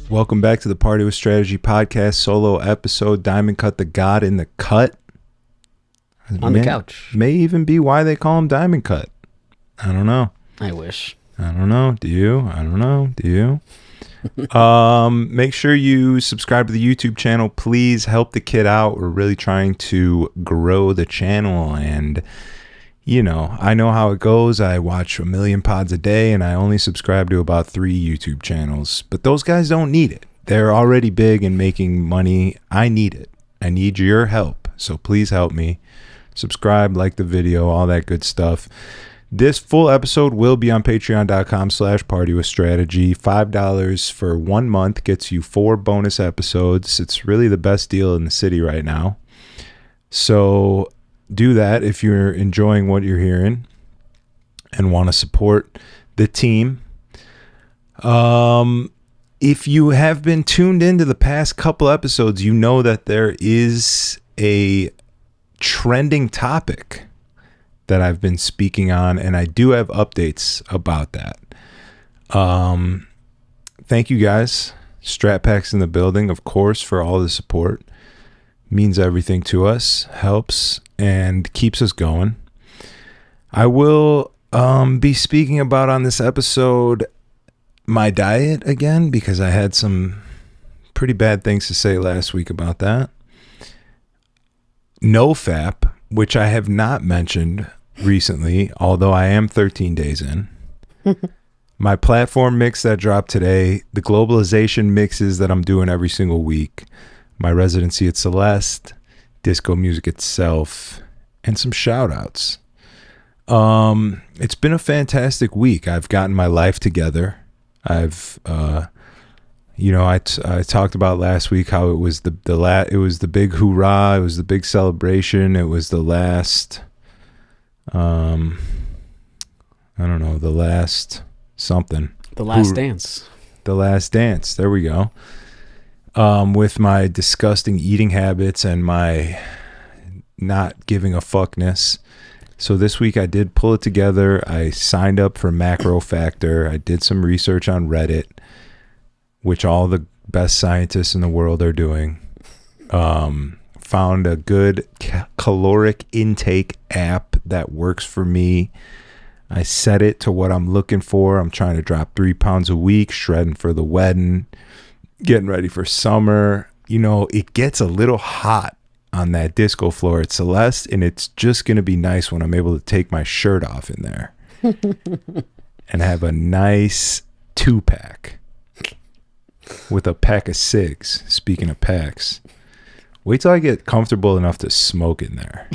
Welcome back to the Party with Strategy podcast solo episode. Diamond Cut the God in the Cut. On the couch. May even be why they call him Diamond Cut. I don't know. I wish. I don't know. Do you? I don't know. Do you? Make sure you subscribe to the YouTube channel. Please help the kid out. We're really trying to grow the channel, and you know, I know how it goes. I watch a million pods a day, and I only subscribe to about 3 YouTube channels. But those guys don't need it. They're already big and making money. I need it. I need your help. So please help me. Subscribe, like the video, all that good stuff. This full episode will be on patreon.com/partywithstrategy. $5 for 1 month gets you 4 bonus episodes. It's really the best deal in the city right now. So do that if you're enjoying what you're hearing and want to support the team. If you have been tuned into the past couple episodes, you know that there is a trending topic that I've been speaking on, and I do have updates about that. Thank you guys. Strat-Pack's in the building, of course, for all the support. Means everything to us, helps, and keeps us going. I will be speaking about on this episode my diet again, because I had some pretty bad things to say last week about that. NoFap, which I have not mentioned recently, although I am 13 days in. My platform mix that dropped today, the globalization mixes that I'm doing every single week, my residency at Celeste, disco music itself, and some shout outs. It's been a fantastic week. I've gotten my life together. I've I talked about last week how it was it was the big hoorah, it was the big celebration, it was the last the last something. The last dance. The last dance. There we go. With my disgusting eating habits and my not giving a fuckness. So this week I did pull it together. I signed up for Macro Factor. I did some research on Reddit, which all the best scientists in the world are doing. Found a good caloric intake app that works for me. I set it to what I'm looking for. I'm trying to drop 3 pounds a week, shredding for the wedding, getting ready for summer. You know, it gets a little hot on that disco floor at Celeste, and it's just going to be nice when I'm able to take my shirt off in there and have a nice 2-pack with a pack of cigs. Speaking of packs, wait till I get comfortable enough to smoke in there.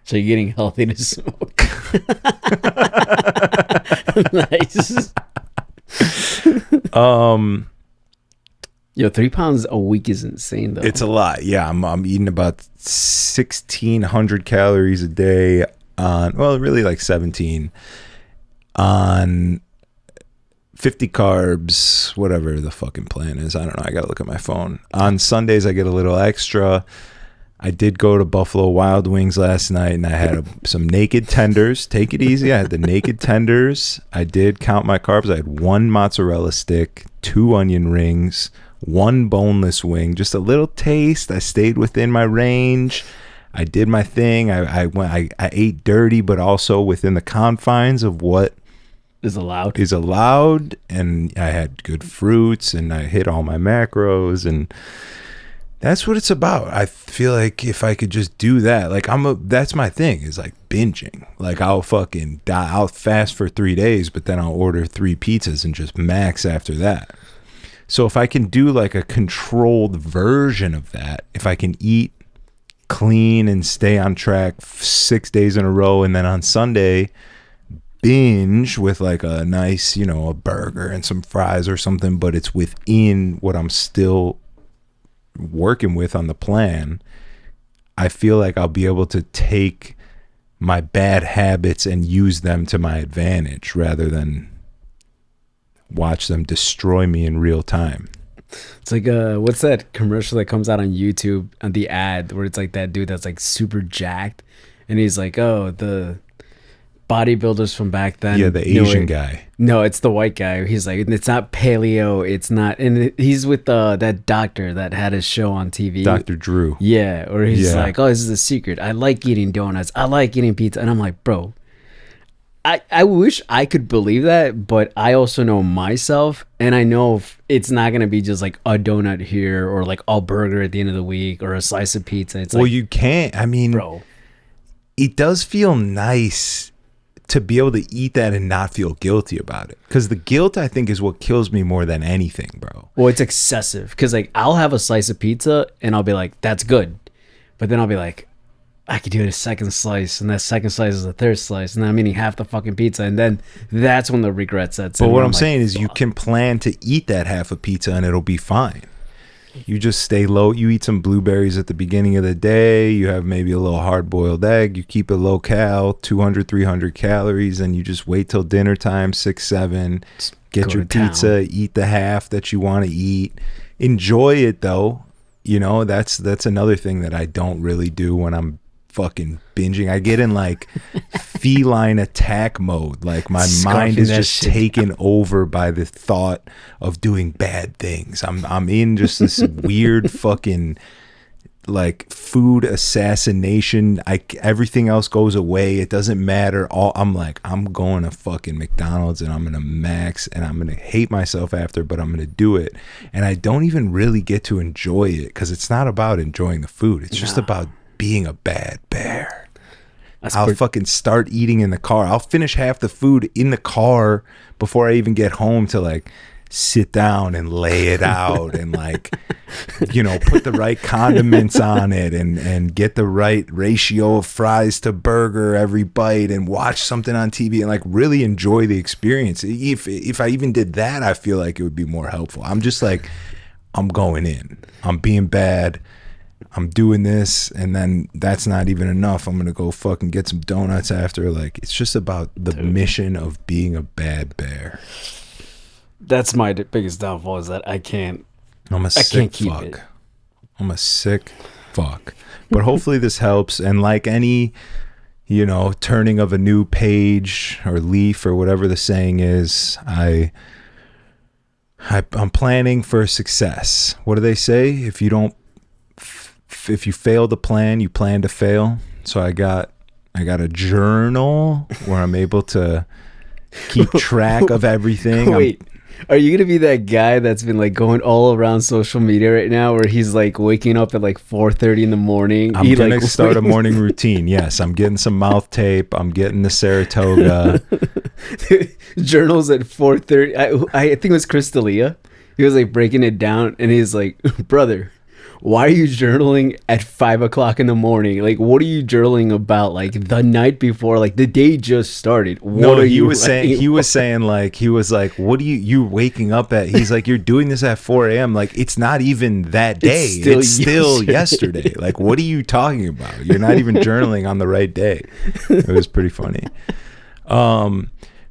So you're getting healthy to smoke. Nice. Yo, 3 pounds a week is insane, though. It's a lot. Yeah, I'm eating about 1,600 calories a day on, well, really like 17 on 50 carbs, whatever the fucking plan is. I don't know. I got to look at my phone. On Sundays, I get a little extra. I did go to Buffalo Wild Wings last night, and I had some naked tenders. Take it easy. I had the naked tenders. I did count my carbs. I had 1 mozzarella stick, 2 onion rings, 1 boneless wing, just a little taste. I stayed within my range. I did my thing. I ate dirty, but also within the confines of what is allowed. And I had good fruits, and I hit all my macros, and that's what it's about. I feel like if I could just do that, like that's my thing, is like binging. Like I'll fucking I'll fast for 3 days, but then I'll order 3 pizzas and just max after that. So if I can do like a controlled version of that, if I can eat clean and stay on track 6 days in a row, and then on Sunday binge with like a nice, a burger and some fries or something, but it's within what I'm still working with on the plan, I feel like I'll be able to take my bad habits and use them to my advantage rather than watch them destroy me in real time. It's like what's that commercial that comes out on YouTube on the ad where it's like that dude that's like super jacked, and he's like, oh, the bodybuilders from back then. Yeah, the Asian guy. No, it's the white guy. He's like, it's not paleo. It's not, and he's with that doctor that had his show on TV. Dr. Drew. Yeah, or he's Yeah. like, oh, this is a secret. I like eating donuts. I like eating pizza. And I'm like, bro, I wish I could believe that, but I also know myself, and I know it's not going to be just like a donut here or like a burger at the end of the week or a slice of pizza. It's Well, like, you can't. I mean, bro, it does feel nice to be able to eat that and not feel guilty about it. Because the guilt, I think, is what kills me more than anything, bro. well, it's excessive because like I'll have a slice of pizza and I'll be like, that's good. But then I'll be like, I could do a second slice, and that second slice is the third slice, and then I'm eating half the fucking pizza, and then that's when the regret sets in. But what where I'm like, saying is you fuck. can plan to eat that half a pizza and it'll be fine. You just stay low. You eat some blueberries at the beginning of the day. You have maybe a little hard-boiled egg. You keep it low-cal, 200, 300 calories, and you just wait till dinner time, 6, 7. Get go your to town. pizza, eat the half that you want to eat. Enjoy it, though. You know, that's another thing that I don't really do when I'm fucking binging. I get in like feline attack mode. Like my mind Scarfing is that just shit taken over by the thought of doing bad things. I'm in just this weird fucking like food assassination. Everything else goes away. It doesn't matter. I'm going to fucking McDonald's and I'm gonna max and I'm gonna hate myself after, but I'm gonna do it. And I don't even really get to enjoy it because it's not about enjoying the food. It's just about being a bad bear. I'll fucking start eating in the car. I'll finish half the food in the car before I even get home to like sit down and lay it out and like, you know, put the right condiments on it and get the right ratio of fries to burger every bite and watch something on TV and like really enjoy the experience. If I even did that, I feel like it would be more helpful. I'm just like, I'm going in. I'm being bad. I'm doing this, and then that's not even enough. I'm gonna go fucking get some donuts after. Like, it's just about the mission of being a bad bear. That's my biggest downfall is that I can't sick keep fuck. it. I'm a sick fuck. But hopefully this helps. And like any, you know, turning of a new page or leaf or whatever the saying is, I'm planning for success. What do they say? If you fail to plan, you plan to fail. So I got a journal where I'm able to keep track of everything. Wait, are you gonna be that guy that's been like going all around social media right now, where he's like waking up at like 4:30 in the morning? I'm gonna start a morning routine. Yes, I'm getting some mouth tape. I'm getting the Saratoga. Journals at 4:30. I think it was Chris D'Elia. He was like breaking it down, and he's like, brother, why are you journaling at 5 o'clock in the morning? Like, what are you journaling about? Like the night before, like the day just started. What are he you was saying, what are you waking up at? He's like, you're doing this at 4 a.m. Like, it's not even that day. It's still yesterday. Like, what are you talking about? You're not even journaling on the right day. It was pretty funny.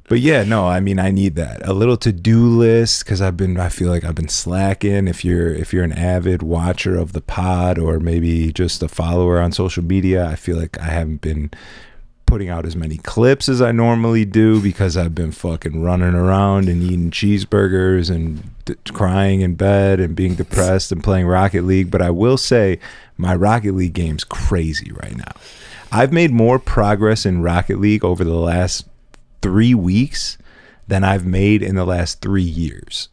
But yeah, no, I mean, I need that. A little to-do list, because I feel like I've been slacking. If you're an avid watcher of the pod or maybe just a follower on social media, I feel like I haven't been putting out as many clips as I normally do because I've been fucking running around and eating cheeseburgers and crying in bed and being depressed and playing Rocket League. But I will say my Rocket League game's crazy right now. I've made more progress in Rocket League over the last 3 weeks than I've made in the last 3 years.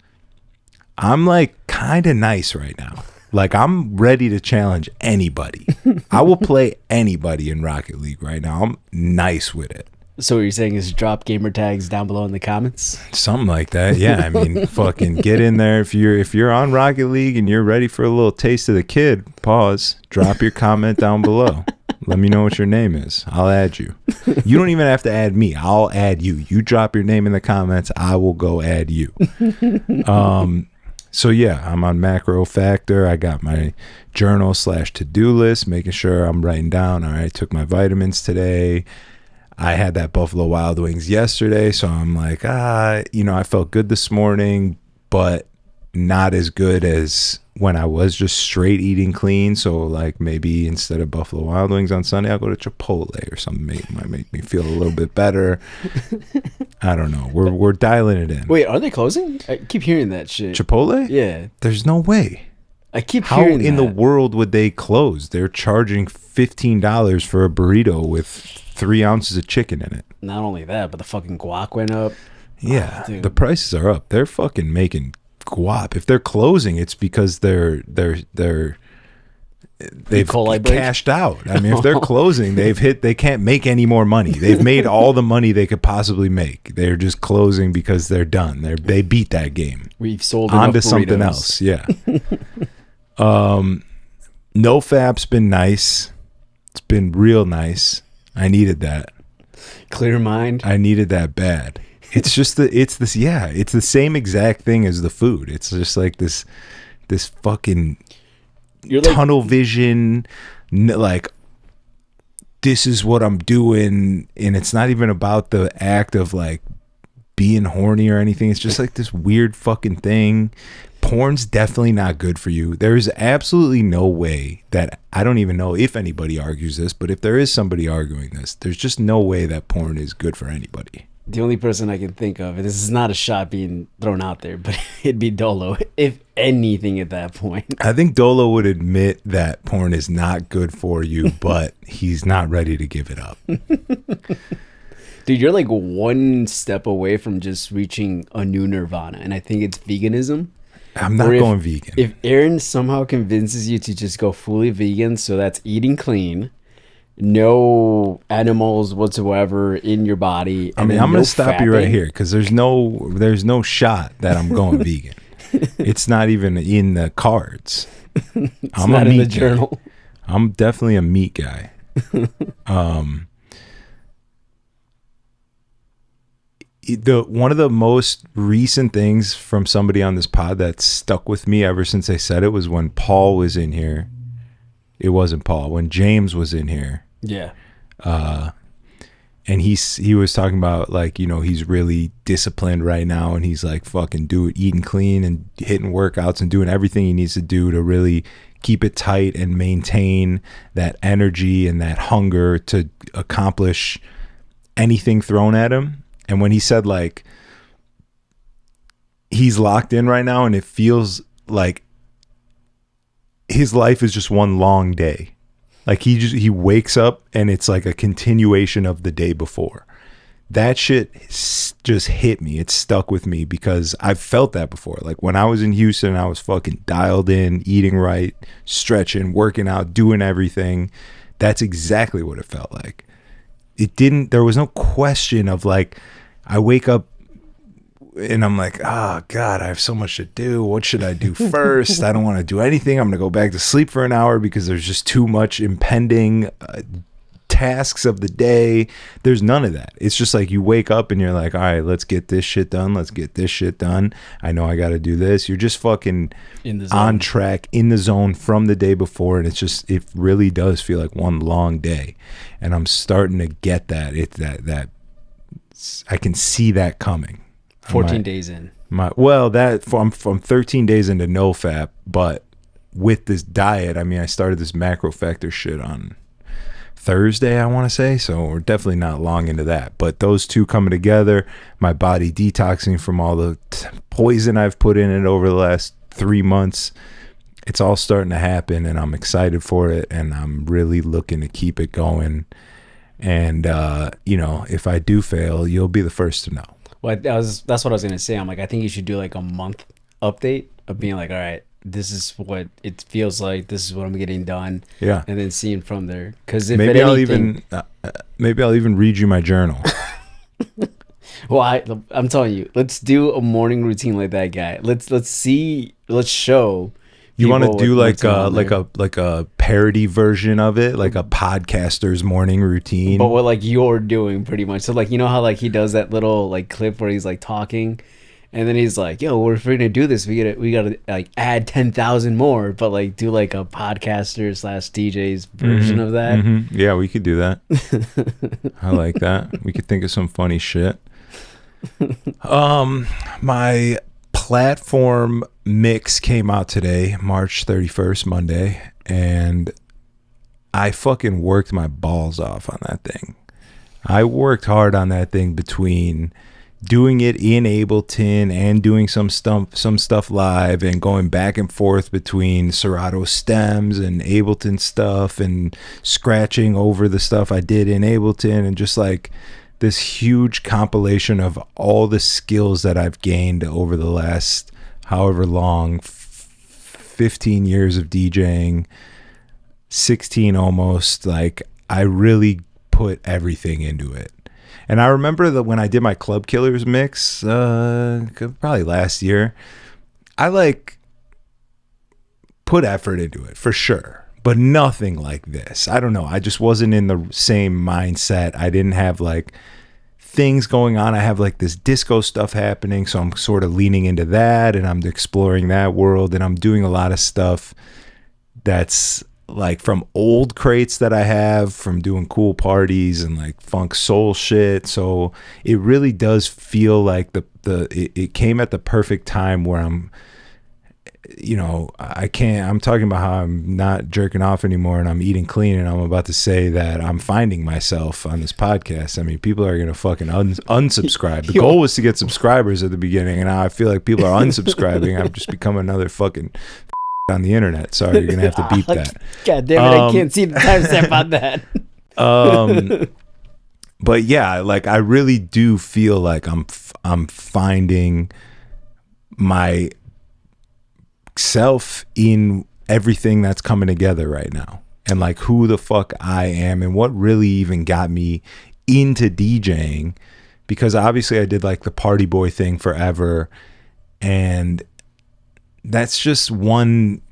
I'm like kind of nice right now. Like, I'm ready to challenge anybody. I will play anybody in Rocket League right now. I'm nice with it. So what you're saying is drop gamer tags down below in the comments? Something like that. Yeah, I mean, fucking get in there. If you're on Rocket League and you're ready for a little taste of the kid, drop your comment down below. Let me know what your name is. I'll add you. You don't even have to add me. I'll add you. You drop your name in the comments, I will go add you. So yeah, I'm on Macro Factor. I got my journal / to-do list, making sure I'm writing down, all right, took my vitamins today. I had that Buffalo Wild Wings yesterday, so I'm like, I felt good this morning, but not as good as when I was just straight eating clean. So like maybe instead of Buffalo Wild Wings on Sunday, I'll go to Chipotle or something. Might make me feel a little bit better. I don't know. We're dialing it in. Wait, are they closing? I keep hearing that shit. Chipotle? Yeah. There's no way. I keep How hearing in that. the world would they close? They're charging $15 for a burrito with 3 ounces of chicken in it. Not only that, but the fucking guac went up. Yeah, dude. the prices are up. They're fucking making guap. If they're closing, it's because they've Coli break? cashed out. I mean, if they're closing, they can't make any more money. They've made all the money they could possibly make. They're just closing because they're done. They beat that game. We've sold On to enough something burritos. else. Yeah. No Fap's been nice. It's been real nice. I needed that. Clear mind. I needed that bad. It's just it's the same exact thing as the food. It's just like this fucking You're like, tunnel vision, like this is what I'm doing, and it's not even about the act of like being horny or anything. It's just like this weird fucking thing. Porn's definitely not good for you. There is absolutely no way that, I don't even know if anybody argues this, but if there is somebody arguing this, there's just no way that porn is good for anybody. the only person I can think of, and this is not a shot being thrown out there, but it'd be Dolo, if anything at that point. I think Dolo would admit that porn is not good for you, but he's not ready to give it up. Dude, you're like one step away from just reaching a new nirvana, and I think it's veganism. I'm not going vegan. If Aaron somehow convinces you to just go fully vegan, so that's eating clean, no animals whatsoever in your body. I mean, I'm going to stop you right here because there's no shot that I'm going vegan. It's not even in the cards. I'm not a in meat the journal. guy. I'm definitely a meat guy. One of the most recent things from somebody on this pod that stuck with me ever since they said it was when Paul was in here. It wasn't Paul. When James was in here. Yeah. And he was talking about, like, you know, he's really disciplined right now, and he's like fucking eating clean and hitting workouts and doing everything he needs to do to really keep it tight and maintain that energy and that hunger to accomplish anything thrown at him. And when he said, like, he's locked in right now and it feels like his life is just one long day. Like he wakes up and it's like a continuation of the day before. That shit just hit me. It stuck with me because I've felt that before. Like when I was in Houston, I was fucking dialed in, eating right, stretching, working out, doing everything. That's exactly what it felt like. There was no question of like, I wake up and I'm like, oh God, I have so much to do. What should I do first? I don't want to do anything. I'm going to go back to sleep for an hour because there's just too much impending tasks of the day. There's none of that. It's just like you wake up and you're like, all right, let's get this shit done. Let's get this shit done. I know I got to do this. You're just fucking In the zone. on track, in the zone from the day before. And it really does feel like one long day. And I'm starting to get that. I can see that coming. 14 days in. I'm 13 days into no fap, but with this diet, I mean, I started this macro factor shit on Thursday, I want to say, so we're definitely not long into that. But those two coming together, my body detoxing from all the poison I've put in it over the last 3 months, it's all starting to happen, and I'm excited for it, and I'm really looking to keep it going. And if I do fail, you'll be the first to know. Well, that's what I was gonna say. I'm like, I think you should do like a month update of being like, all right, this is what it feels like. This is what I'm getting done. Yeah, and then seeing from there. Because maybe I'll even read you my journal. Well, I'm telling you, let's do a morning routine like that guy. Let's show. You want to do like a parody version of it, like a podcaster's morning routine, but what like you're doing pretty much. So like, you know how like he does that little like clip where he's like talking, and then he's like, "Yo, if we're gonna do this, we gotta like add 10,000 more," but like do like a podcaster / DJ's version of that. Mm-hmm. Yeah, we could do that. I like that. We could think of some funny shit. My platform mix came out today, March 31st, Monday, and I fucking worked my balls off on that thing. I worked hard on that thing between doing it in Ableton and doing some stuff live and going back and forth between Serato stems and Ableton stuff and scratching over the stuff I did in Ableton, and just like this huge compilation of all the skills that I've gained over the last however long, 15 years of DJing, 16 almost. Like, I really put everything into it. And I remember that when I did my Club Killers mix, probably last year, I like put effort into it for sure, but nothing like this. I don't know. I just wasn't in the same mindset. I didn't have like things going on. I have like this disco stuff happening, so I'm sort of leaning into that, and I'm exploring that world, and I'm doing a lot of stuff that's like from old crates that I have from doing cool parties and like funk soul shit. So it really does feel like it came at the perfect time where I'm, you know, I'm talking about how I'm not jerking off anymore and I'm eating clean, and I'm about to say that I'm finding myself on this podcast. I mean, people are going to fucking unsubscribe. The goal was to get subscribers at the beginning, and now I feel like people are unsubscribing. I've just become another fucking on the internet. Sorry, you're gonna have to beep that. God damn it, I can't see the timestamp on that. But yeah, like I really do feel like I'm finding myself in everything that's coming together right now, and like who the fuck I am and what really even got me into DJing, because obviously I did like the party boy thing forever, and that's just one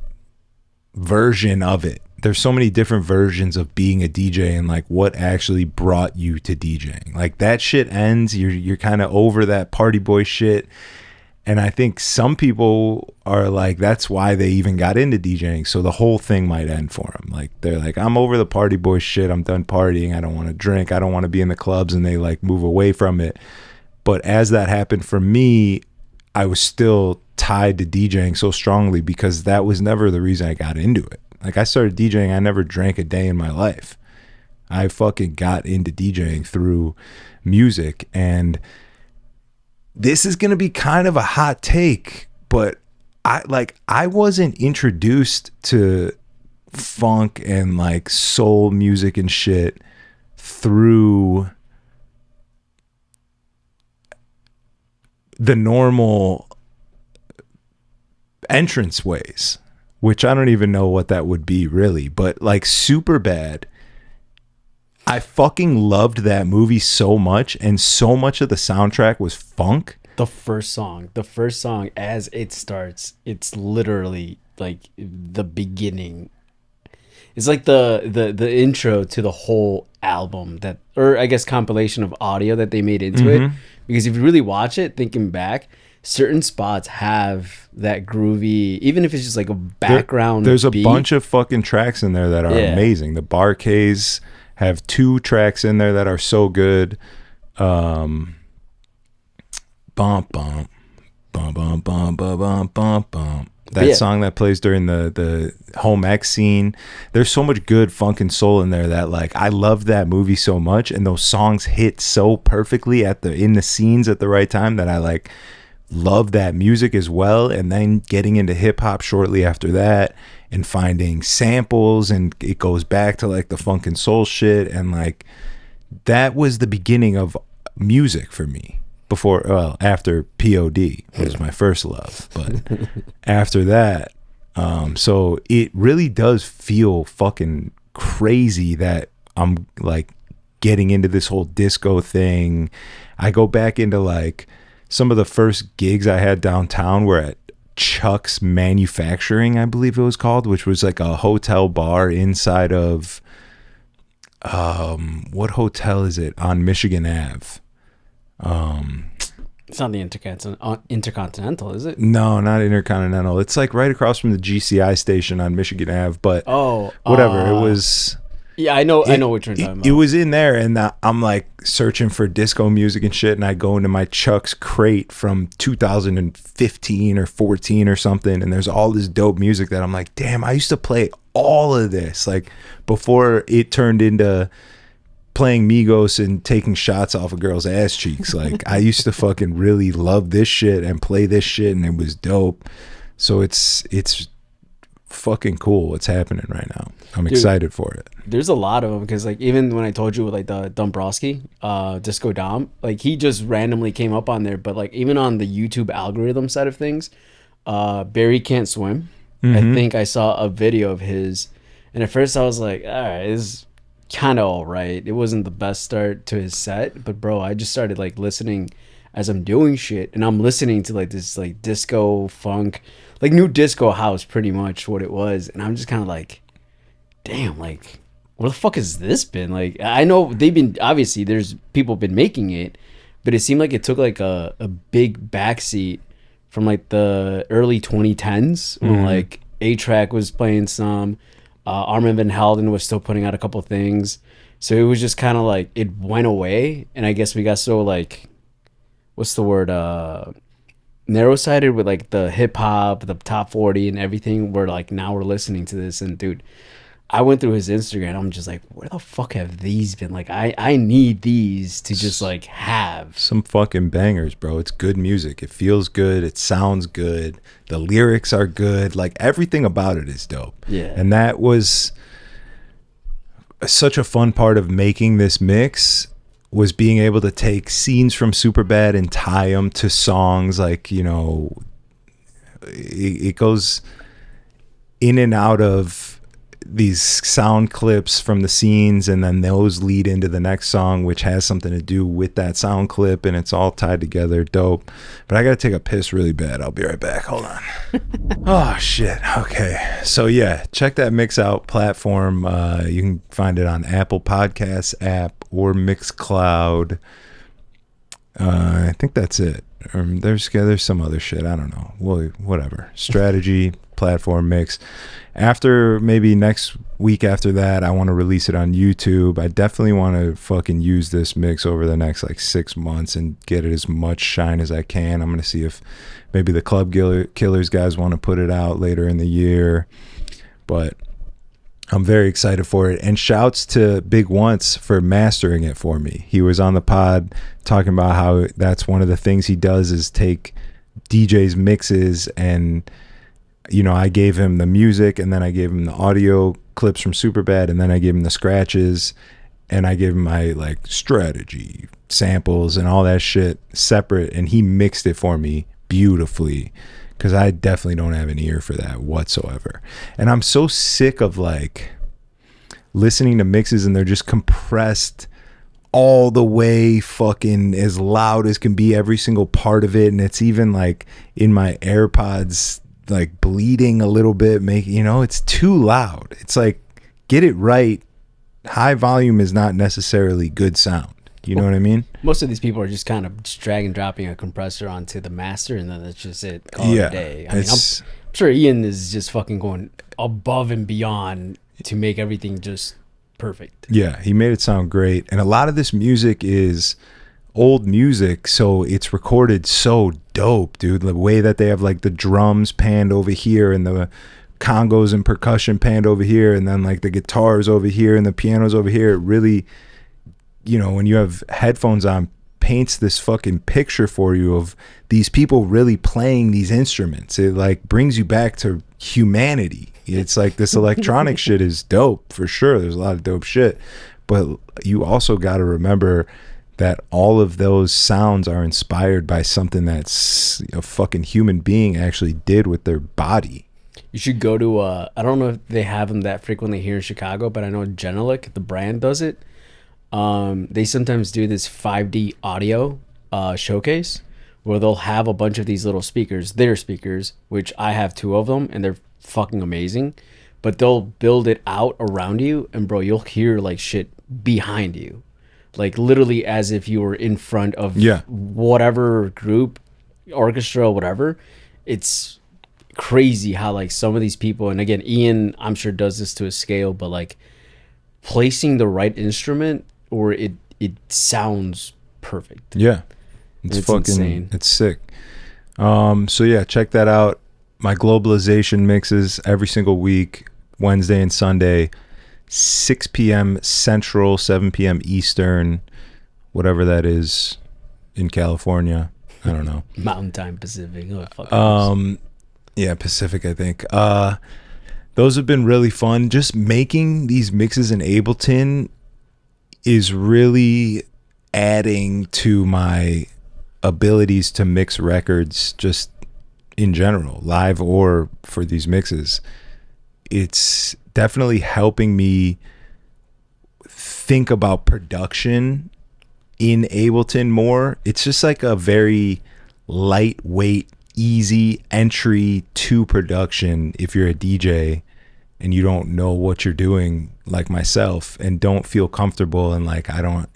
version of it. There's so many different versions of being a DJ and like what actually brought you to DJing. Like that shit ends. You're kind of over that party boy shit. And I think some people are like, that's why they even got into DJing. So the whole thing might end for them. Like they're like, I'm over the party boy shit. I'm done partying. I don't want to drink. I don't want to be in the clubs, and they like move away from it. But as that happened for me, I was still tied to DJing so strongly because that was never the reason I got into it. Like I started DJing, I never drank a day in my life. I fucking got into DJing through music, and this is going to be kind of a hot take, but I wasn't introduced to funk and like soul music and shit through the normal entrance ways, which I don't even know what that would be really, but like Superbad, I fucking loved that movie so much, and so much of the soundtrack was funk. The first song as it starts, it's literally like the beginning. It's like the intro to the whole album, that, or I guess compilation of audio that they made into it. Because if you really watch it, thinking back, certain spots have that groovy, even if it's just like a background there's a beat. bunch of fucking tracks in there that are amazing. The Barcays have 2 tracks in there that are so good. Bump bump bump bump bump bump bump bump. That song that plays during the home ec scene. There's so much good funk and soul in there that like I love that movie so much, and those songs hit so perfectly in the scenes at the right time that I like love that music as well. And then getting into hip hop shortly after that and finding samples, and it goes back to like the funk and soul shit, and like that was the beginning of music for me. After POD was my first love, but after that, so it really does feel fucking crazy that I'm like getting into this whole disco thing. I go back into like some of the first gigs I had downtown were at Chuck's Manufacturing, I believe it was called, which was like a hotel bar inside of what hotel is it on Michigan Ave? It's not the Intercontinental, is it? No, not Intercontinental. It's like right across from the GCI station on Michigan Ave, but whatever. It was Yeah, I know what you're talking It about. was in there, and I'm like searching for disco music and shit, and I go into my Chuck's crate from 2015 or 14 or something, and there's all this dope music that I'm like, damn, I used to play all of this, like before it turned into playing Migos and taking shots off a girl's ass cheeks. Like I used to fucking really love this shit and play this shit, and it was dope. So it's fucking cool what's happening right now. I'm Dude, excited for it. there's a lot of them because like even when I told you with like the Dombrowski, Disco Dom, like he just randomly came up on there. But like even on the YouTube algorithm side of things, Barry Can't Swim. I think I saw a video of his, and at first I was like, all right, it's kind of all right. It wasn't the best start to his set, but bro, I just started like listening as I'm doing shit, and I'm listening to like this like disco funk, like new disco house, pretty much what it was, and I'm just kind of like, damn, like where the fuck has this been? Like I know they've been, obviously there's people been making it, but it seemed like it took like a big backseat from like the early 2010s when like A-Track was playing some, Armin van Helden was still putting out a couple things, so it was just kind of like it went away, and I guess we got so like, what's the word, narrow-sided with like the hip-hop, the top 40 and everything, where like now we're listening to this, and dude, I went through his Instagram. I'm just like, where the fuck have these been? Like, I need these to just like have. Some fucking bangers, bro. It's good music. It feels good. It sounds good. The lyrics are good. Like everything about it is dope. Yeah. And that was such a fun part of making this mix, was being able to take scenes from Superbad and tie them to songs. Like, you know, it goes in and out of these sound clips from the scenes, and then those lead into the next song, which has something to do with that sound clip, and it's all tied together. Dope. But I gotta take a piss really bad. I'll be right back. Hold on. Oh shit. Okay, so yeah, check that mix out platform. You can find it on Apple Podcasts app or Mixcloud. I think that's it. There's some other shit, I don't know. Well, whatever. Strategy platform mix. After maybe next week after that, I want to release it on YouTube. I definitely want to fucking use this mix over the next like 6 months and get it as much shine as I can. I'm going to see if maybe the Club Killers guys want to put it out later in the year. But I'm very excited for it. And shouts to Big Once for mastering it for me. He was on the pod talking about how that's one of the things he does is take DJ's mixes, and you know, I gave him the music, and then I gave him the audio clips from Superbad, and then I gave him the scratches, and I gave him my like strategy samples and all that shit separate, and he mixed it for me beautifully, because I definitely don't have an ear for that whatsoever. And I'm so sick of like listening to mixes and they're just compressed all the way fucking as loud as can be, every single part of it, and it's even like in my AirPods like bleeding a little bit, you know, it's too loud. It's like, get it right. High volume is not necessarily good sound. You know what I mean? Most of these people are just kind of just drag and dropping a compressor onto the master, and then that's just it. Call it a day. I mean, I'm sure Ian is just fucking going above and beyond to make everything just perfect. Yeah, he made it sound great. And a lot of this music is old music, so it's recorded so dope, dude. The way that they have like the drums panned over here and the congos and percussion panned over here, and then like the guitars over here and the pianos over here, it really, you know, when you have headphones on, paints this fucking picture for you of these people really playing these instruments. It like brings you back to humanity. It's like this electronic shit is dope for sure. There's a lot of dope shit, but you also got to remember that all of those sounds are inspired by something that's a fucking human being actually did with their body. You should go to I don't know if they have them that frequently here in Chicago, but I know Genelec, the brand, does it. They sometimes do this 5D audio showcase where they'll have a bunch of these little speakers, their speakers, which I have 2 of them, and they're fucking amazing. But they'll build it out around you, and bro, you'll hear like shit behind you. Like literally as if you were in front of whatever group, orchestra, whatever. It's crazy how like some of these people, and again, Ian, I'm sure does this to a scale, but like placing the right instrument, or it sounds perfect. Yeah. It's fucking insane. It's sick. So yeah, check that out. My globalization mixes every single week, Wednesday and Sunday, 6 p.m. Central, 7 p.m. Eastern, whatever that is in California. I don't know. Mountain Time Pacific. Oh, fuck. Yeah, Pacific, I think. Those have been really fun. Just making these mixes in Ableton is really adding to my abilities to mix records just in general, live or for these mixes. It's definitely helping me think about production in Ableton more. It's just like a very lightweight, easy entry to production if you're a DJ and you don't know what you're doing, like myself, and don't feel comfortable, and like I don't,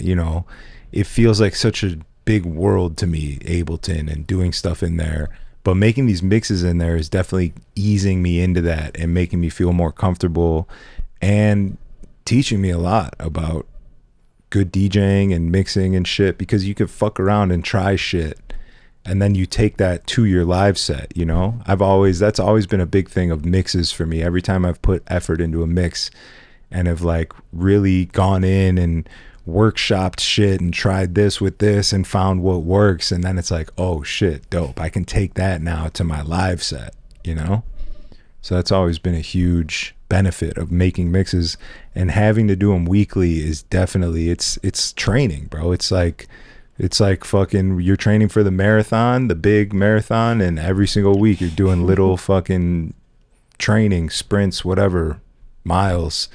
it feels like such a big world to me, Ableton, and doing stuff in there. But making these mixes in there is definitely easing me into that and making me feel more comfortable and teaching me a lot about good DJing and mixing and shit, because you can fuck around and try shit and then you take that to your live set. That's always been a big thing of mixes for me. Every time I've put effort into a mix and have like really gone in and workshopped shit and tried this with this and found what works, and then it's like, oh shit, dope, I can take that now to my live set. So that's always been a huge benefit of making mixes, and having to do them weekly is definitely, it's training, bro. It's like fucking, you're training for the marathon, the big marathon, and every single week you're doing little fucking training sprints, whatever, miles.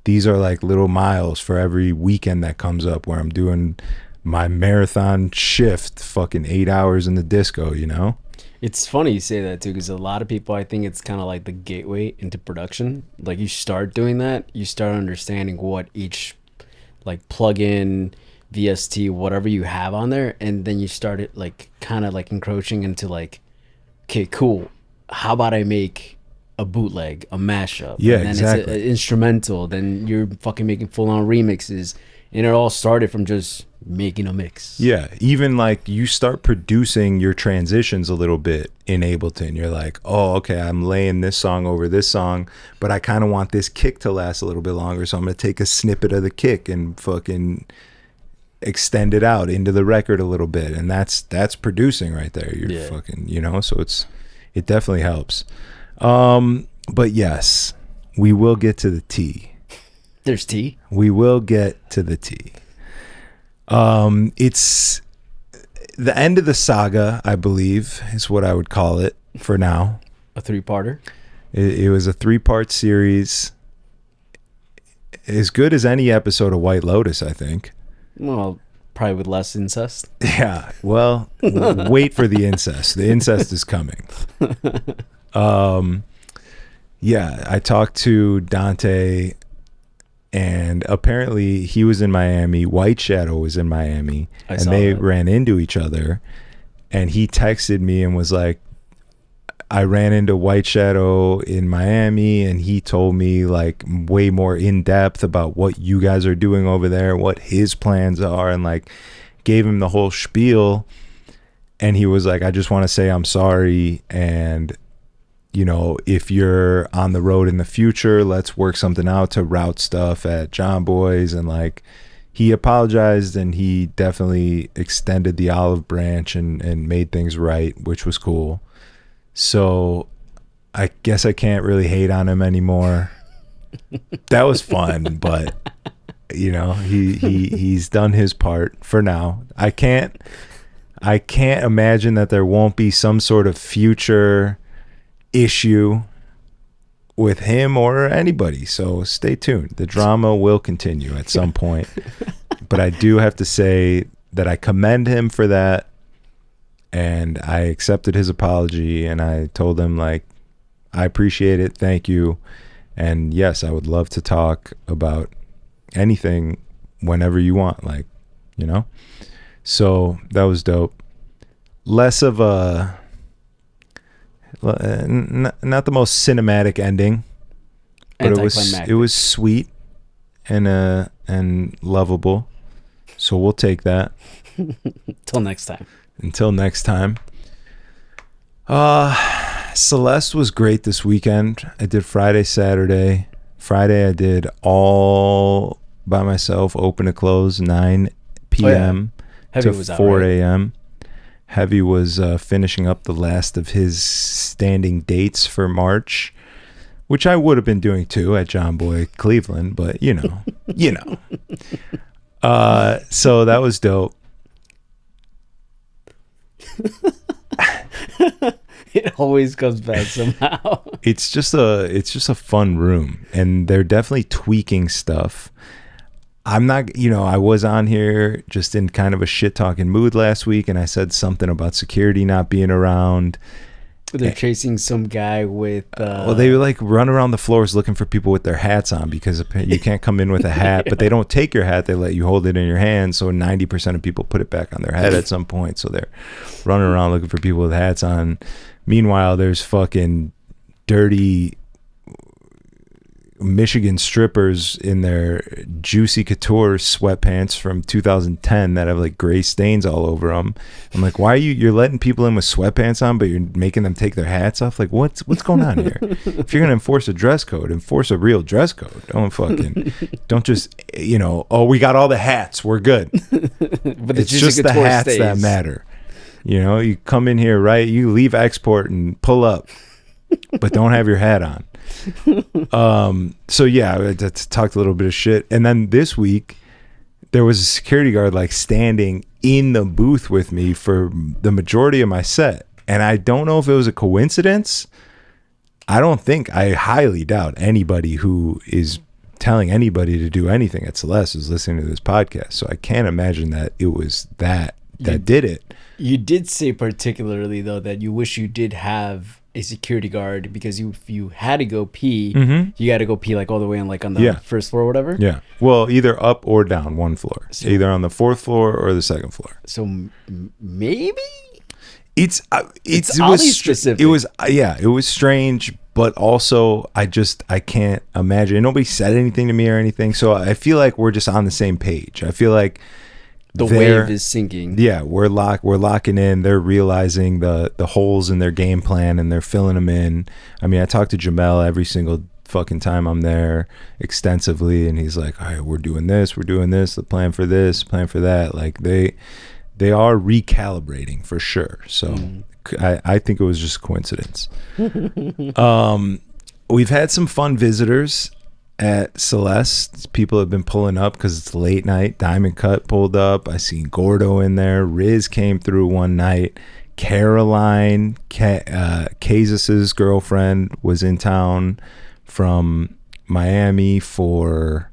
These are like little miles for every weekend that comes up where I'm doing my marathon shift, fucking 8 hours in the disco. It's funny you say that too, because a lot of people, I think it's kind of like the gateway into production. Like, you start doing that, you start understanding what each like plug-in, VST, whatever you have on there, and then you start it like kind of like encroaching into like, okay, cool, how about I make a bootleg, a mashup, Yeah, and then exactly. it's an instrumental, then you're fucking making full-on remixes, and it all started from just making a mix. Yeah, even like you start producing your transitions a little bit in Ableton. You're like, oh, okay, I'm laying this song over this song, but I kind of want this kick to last a little bit longer, so I'm gonna take a snippet of the kick and fucking extend it out into the record a little bit, and that's producing right there. You're fucking, so it definitely helps. But yes, we will get to the tea. There's tea. We will get to the tea. It's the end of the saga, I believe, is what I would call it for now. A 3-parter. It was a 3-part series, as good as any episode of White Lotus, I think. Well, probably with less incest. Yeah, well, wait for the incest. The incest is coming. Yeah, I talked to Dante, and apparently he was in Miami. White Shadow was in Miami, and they ran into each other. And he texted me and was like, I ran into White Shadow in Miami, and he told me like way more in depth about what you guys are doing over there, what his plans are, and like gave him the whole spiel. And he was like, I just want to say I'm sorry, and if you're on the road in the future, let's work something out to route stuff at John Boy's. And like, he apologized, and he definitely extended the olive branch and made things right, which was cool. So I guess I can't really hate on him anymore. That was fun, but he's done his part for now. I can't imagine that there won't be some sort of future issue with him or anybody. So stay tuned. The drama will continue at some point. But I do have to say that I commend him for that. And I accepted his apology, and I told him like, I appreciate it. Thank you. And yes, I would love to talk about anything whenever you want, so that was dope. Less of a, not the most cinematic ending, but it was sweet, and lovable. So we'll take that. Till next time. Until next time. Celeste was great this weekend. I did Friday, Saturday. Friday I did all by myself, open to close, 9 p.m. Heavy to was out, 4 right? a.m. Heavy was finishing up the last of his standing dates for March, which I would have been doing too at John Boy Cleveland, but you know. So that was dope. It always comes back somehow. It's just a fun room, and they're definitely tweaking stuff. I'm not, I was on here just in kind of a shit talking mood last week, and I said something about security not being around. They're chasing some guy with Well, they like run around the floors looking for people with their hats on, because you can't come in with a hat. But they don't take your hat, they let you hold it in your hand, so 90% of people put it back on their head at some point. So they're running around looking for people with hats on. Meanwhile, there's fucking dirty Michigan strippers in their Juicy Couture sweatpants from 2010 that have like gray stains all over them. I'm like, why are you're letting people in with sweatpants on, but you're making them take their hats off? Like, what's going on here? If you're gonna enforce a dress code, enforce a real dress code. Don't just oh, we got all the hats, we're good. but It's just the hats that matter. You come in here, right? You leave export and pull up, but don't have your hat on. So yeah, I talked a little bit of shit. And then this week there was a security guard like standing in the booth with me for the majority of my set. And I don't know if it was a coincidence. I highly doubt anybody who is telling anybody to do anything at Celeste is listening to this podcast. So I can't imagine that it was that did it. You did say particularly though that you wish you did have a security guard, because if you had to go pee, you got to go pee like all the way on the first floor or whatever. Yeah. Well, either up or down one floor, so, either on the fourth floor or the second floor. So maybe it's oddly specific. It was strange, but also I can't imagine. Nobody said anything to me or anything, so I feel like we're just on the same page. I feel like the wave is sinking. Yeah, we're locking in. They're realizing the holes in their game plan, and they're filling them in. I mean, I talk to Jamel every single fucking time I'm there extensively, and he's like, all right, we're doing this, the plan for this, plan for that. Like they are recalibrating for sure. So I think it was just a coincidence. We've had some fun visitors at Celeste. People have been pulling up because it's late night. Diamond Cut pulled up. I seen Gordo in there. Riz came through one night. Caroline, Kazis's girlfriend, was in town from Miami for,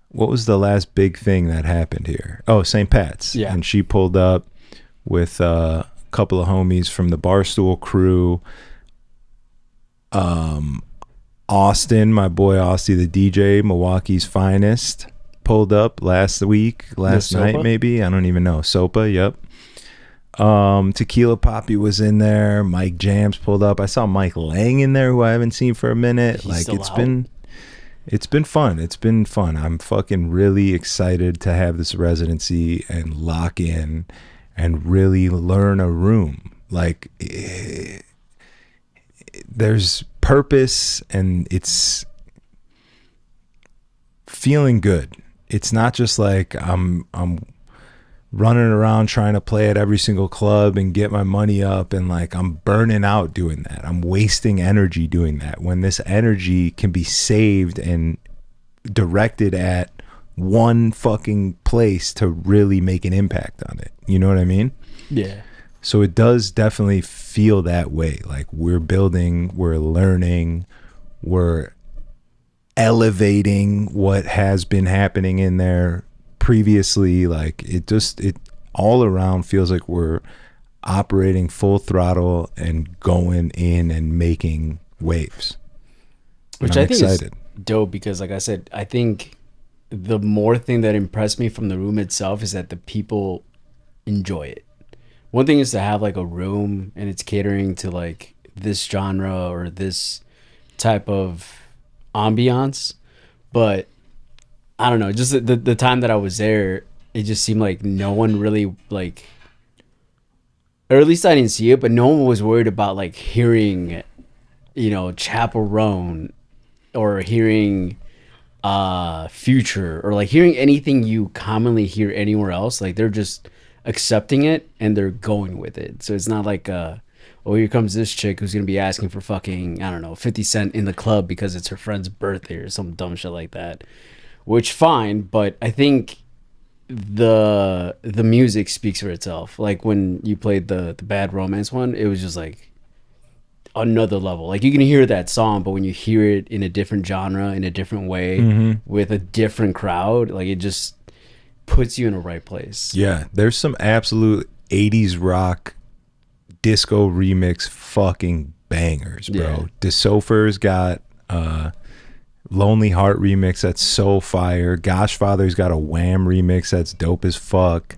what was the last big thing that happened here? Oh, St. Pat's. Yeah. And she pulled up with a couple of homies from the Barstool crew. Austin, my boy Austin, the DJ, Milwaukee's finest, pulled up last night maybe. I don't even know. Sopa, yep. Tequila Poppy was in there. Mike Jams pulled up. I saw Mike Lang in there, who I haven't seen for a minute. He's it's been fun. It's been fun. I'm fucking really excited to have this residency and lock in and really learn a room. Like, there's purpose, and it's feeling good. It's not just like I'm running around trying to play at every single club and get my money up, and like I'm burning out doing that. I'm wasting energy doing that, when this energy can be saved and directed at one fucking place to really make an impact on it. You know what I mean? Yeah. So it does definitely feel that way. Like we're building, we're learning, we're elevating what has been happening in there previously. Like it all around feels like we're operating full throttle and going in and making waves. Which I think is dope, because like I said, I think the more thing that impressed me from the room itself is that the people enjoy it. One thing is to have like a room and it's catering to like this genre or this type of ambiance, but I don't know, just the time that I was there, it just seemed like no one really like, or at least I didn't see it, but no one was worried about like hearing, Chaperone, or hearing Future, or like hearing anything you commonly hear anywhere else. Like they're just accepting it and they're going with it. So it's not like oh, here comes this chick who's gonna be asking for fucking, I don't know, 50 Cent in the club because it's her friend's birthday or some dumb shit like that. Which fine, but I think the music speaks for itself. Like when you played the Bad Romance one, it was just like another level. Like you can hear that song, but when you hear it in a different genre, in a different way, with a different crowd, like it just puts you in the right place. Yeah, there's some absolute 80s rock disco remix fucking bangers, bro. Yeah. DeSofer's got Lonely Heart remix that's so fire. Gosh Father's got a Wham remix that's dope as fuck.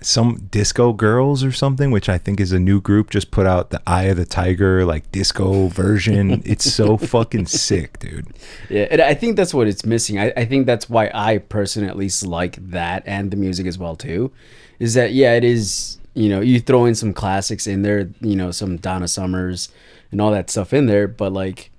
Some Disco Girls or something, which I think is a new group, just put out the Eye of the Tiger like disco version. It's so fucking sick, dude. Yeah, and I think that's what it's missing. I think that's why I personally at least like that, and the music as well too, is that it is, you throw in some classics in there, some Donna Summers and all that stuff in there, but like,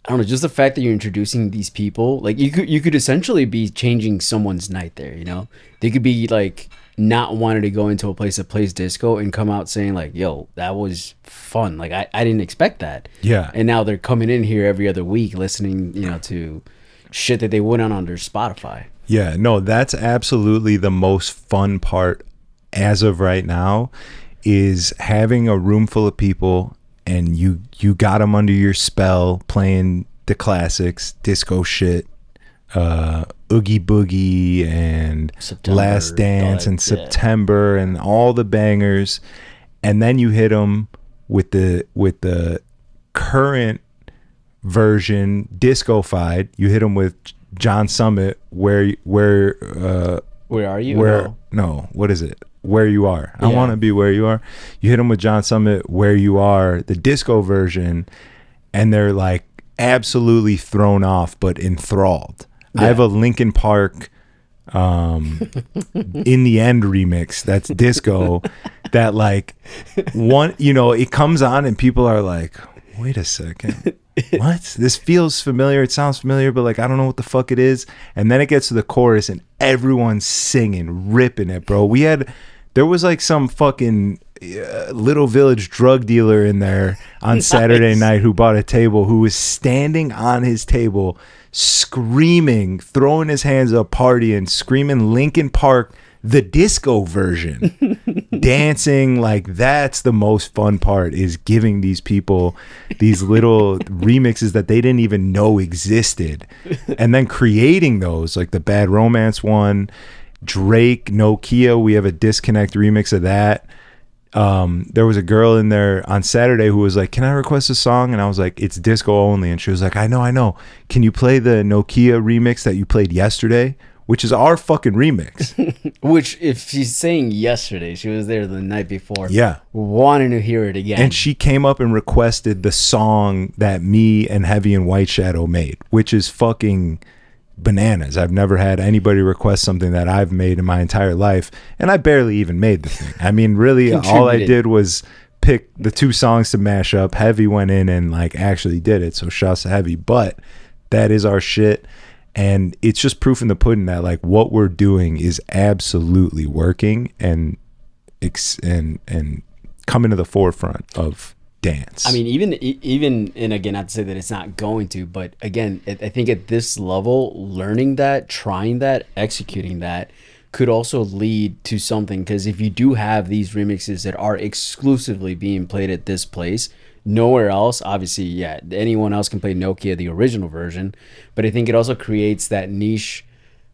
I don't know, just the fact that you're introducing these people, like you could essentially be changing someone's night there. They could be like not wanting to go into a place that plays disco and come out saying like, yo, that was fun, like I didn't expect that. Yeah. And now they're coming in here every other week listening to shit that they wouldn't on their Spotify. Yeah, no, that's absolutely the most fun part as of right now, is having a room full of people and you got them under your spell playing the classics, disco shit, Oogie Boogie and September, Last Dance and September and all the bangers, and then you hit them with the current version disco-fied. You hit them with John Summit, where are you? No, what is it? Where You Are. I Want to Be Where You Are. You hit them with John Summit, Where You Are, the disco version, and they're like absolutely thrown off but enthralled. I have a Linkin Park In the End remix that's disco that like it comes on and people are like, wait a second, what? This feels familiar, it sounds familiar, but like I don't know what the fuck it is. And then it gets to the chorus and everyone's singing, ripping it, bro. There was like some fucking Little Village drug dealer in there on Saturday night who bought a table, who was standing on his table screaming, throwing his hands up, partying, screaming Linkin Park, the disco version, dancing. Like that's the most fun part, is giving these people these little remixes that they didn't even know existed, and then creating those, like the Bad Romance one, Drake, Nokia, we have a Disconnect remix of that. There was a girl in there on Saturday who was like, can I request a song? And I was like, it's disco only. And she was like, I know. Can you play the Nokia remix that you played yesterday? Which is our fucking remix. Which, if she's saying yesterday, she was there the night before. Yeah. Wanting to hear it again. And she came up and requested the song that me and Heavy and White Shadow made, which is fucking bananas. I've never had anybody request something that I've made in my entire life, and I barely even made the thing. I mean, really, all I did was pick the two songs to mash up. Heavy went in and like actually did it, so shouts to Heavy. But that is our shit, and it's just proof in the pudding that like what we're doing is absolutely working and coming to the forefront of dance. I mean, even and again, not to say that it's not going to, but again, I think at this level, learning that, trying that, executing that could also lead to something. Because if you do have these remixes that are exclusively being played at this place, nowhere else, obviously, anyone else can play Nokia, the original version, but I think it also creates that niche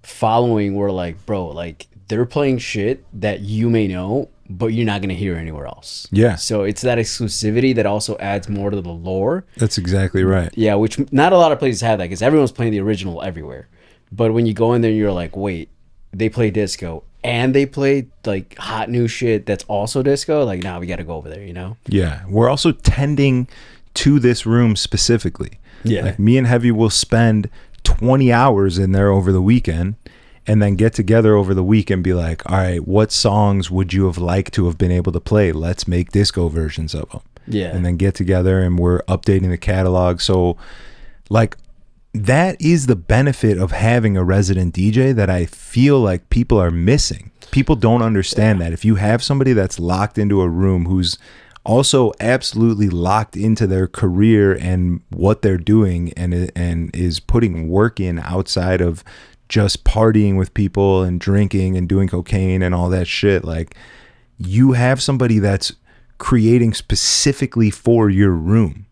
following where like, bro, like they're playing shit that you may know, but you're not going to hear anywhere else. Yeah. So it's that exclusivity that also adds more to the lore. That's exactly right. Yeah, which not a lot of places have that, because everyone's playing the original everywhere. But when you go in there, you're like, wait, they play disco and they play like hot new shit that's also disco? Like, nah, we got to go over there, Yeah. We're also tending to this room specifically. Yeah. Like me and Heavy will spend 20 hours in there over the weekend, and then get together over the week and be like, all right, what songs would you have liked to have been able to play? Let's make disco versions of them. Yeah. And then get together and we're updating the catalog. So like that is the benefit of having a resident DJ that I feel like people are missing. People don't understand that. If you have somebody that's locked into a room who's also absolutely locked into their career and what they're doing and is putting work in outside of just partying with people and drinking and doing cocaine and all that shit, like you have somebody that's creating specifically for your room.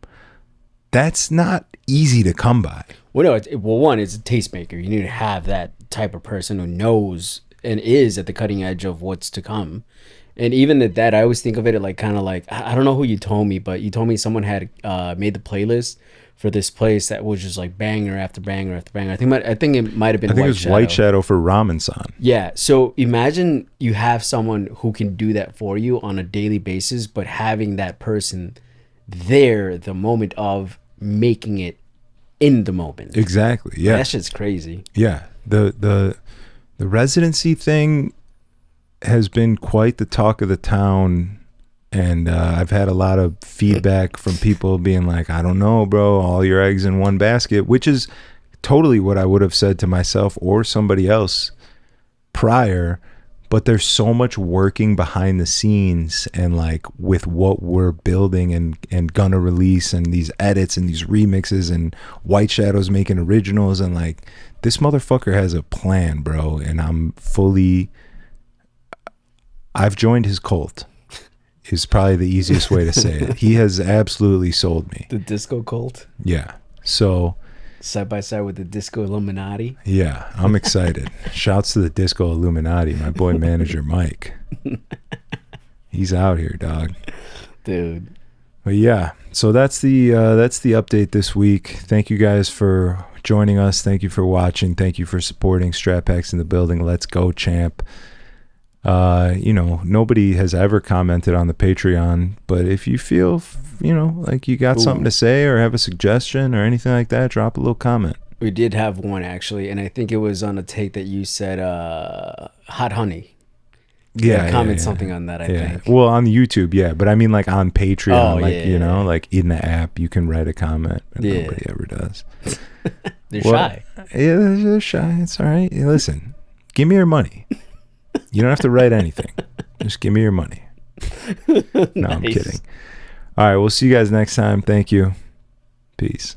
That's not easy to come by. Well, no, one, it's a tastemaker. You need to have that type of person who knows and is at the cutting edge of what's to come. And even at that, I always think of it like kind of like, I don't know who you told me, but you told me someone had made the playlist for this place that was just like banger after banger after banger. I think it might have been. I think it was White Shadow for Ramen-san. Yeah. So imagine you have someone who can do that for you on a daily basis, but having that person there the moment of making it in the moment. Exactly. Yeah. That shit's crazy. Yeah. The residency thing has been quite the talk of the town. And I've had a lot of feedback from people being like, I don't know, bro, all your eggs in one basket, which is totally what I would have said to myself or somebody else prior. But there's so much working behind the scenes and like with what we're building and gonna release and these edits and these remixes and White Shadow's making originals. And like this motherfucker has a plan, bro. And I've joined his cult. Is probably the easiest way to say it. He has absolutely sold me. The disco cult? Yeah. So side by side with the disco Illuminati? Yeah, I'm excited. Shouts to the disco Illuminati, my boy manager Mike. He's out here, dog. Dude. But yeah, so that's the update this week. Thank you guys for joining us. Thank you for watching. Thank you for supporting Strat-Pack's in the building. Let's go, champ. Nobody has ever commented on the Patreon, but if you feel, like you got something to say or have a suggestion or anything like that, drop a little comment. We did have one actually, and I think it was on a take that you said, hot honey. Yeah. Comment something on that, I think. Well, on YouTube, yeah, but I mean like on Patreon, like in the app, you can write a comment, but nobody ever does. They're shy. Yeah, they're shy. It's all right. Hey, listen, give me your money. You don't have to write anything. Just give me your money. No, I'm kidding. All right, we'll see you guys next time. Thank you. Peace.